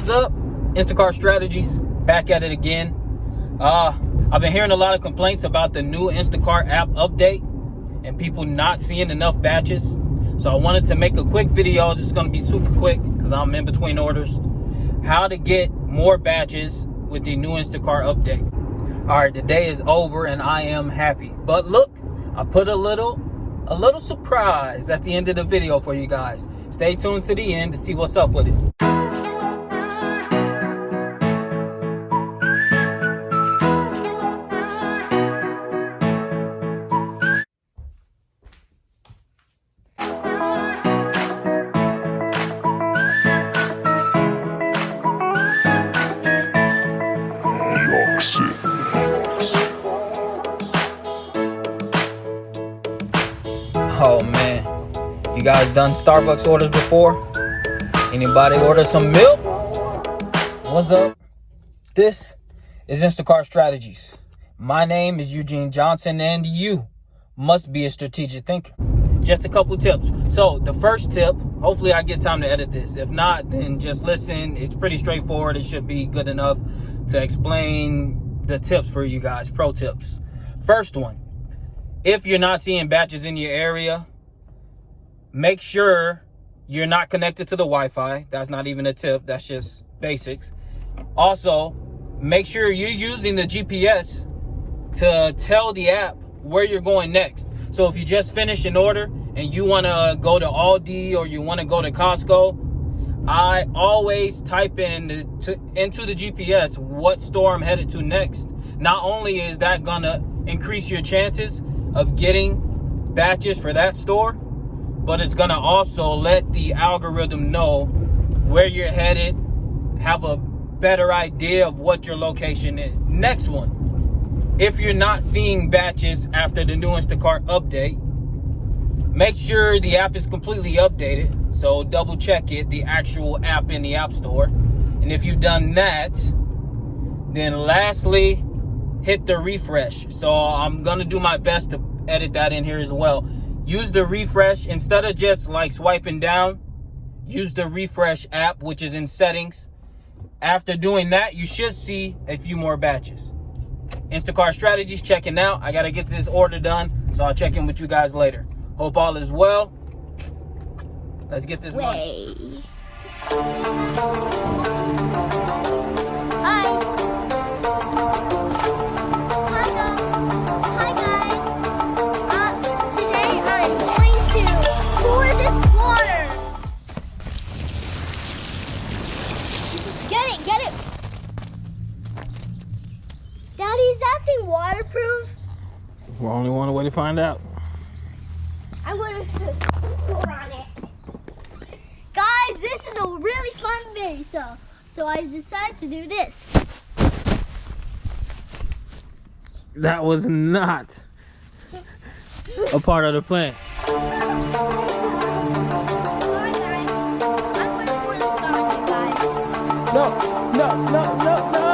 What's up? Instacart Strategies, back at it again. I've been hearing a lot of complaints about the new Instacart app update and people not seeing enough batches. So I wanted to make a quick video, just gonna be super quick because I'm in between orders. How to get more batches with the new Instacart update. All right, the day is over and I am happy. But look, I put a little surprise at the end of the video for you guys. Stay tuned to the end to see what's up with it. Oh man, you guys done Starbucks orders before? Anybody order some milk? What's up? This is Instacart Strategies. My name is Eugene Johnson and you must be a strategic thinker. Just a couple tips. So the first tip, hopefully I get time to edit this. If not, then just listen. It's pretty straightforward. It should be good enough to explain the tips for you guys, pro tips. First one. If you're not seeing batches in your area, make sure you're not connected to the Wi-Fi. That's not even a tip. That's just basics. Also, make sure you're using the GPS to tell the app where you're going next. So if you just finished an order and you want to go to Aldi or you want to go to Costco, I always type into the GPS what store I'm headed to next. Not only is that going to increase your chances of getting batches for that store, but it's gonna also let the algorithm know where you're headed, have a better idea of what your location is. Next one, if you're not seeing batches after the new Instacart update, make sure the app is completely updated. So double check it, the actual app in the App Store. And if you've done that, then lastly, hit the refresh. So I'm gonna do my best to edit that in here as well. Use the refresh instead of just like swiping down. Use the refresh app, which is in settings. After doing that, you should see a few more batches. Instacart Strategies checking out. I gotta get this order done, so I'll check in with you guys later. Hope all is well. Let's get this money. Get it! Daddy, is that thing waterproof? We're only one way to find out. I'm going to pour on it. Guys, this is a really fun video, so I decided to do this. That was not a part of the plan. No.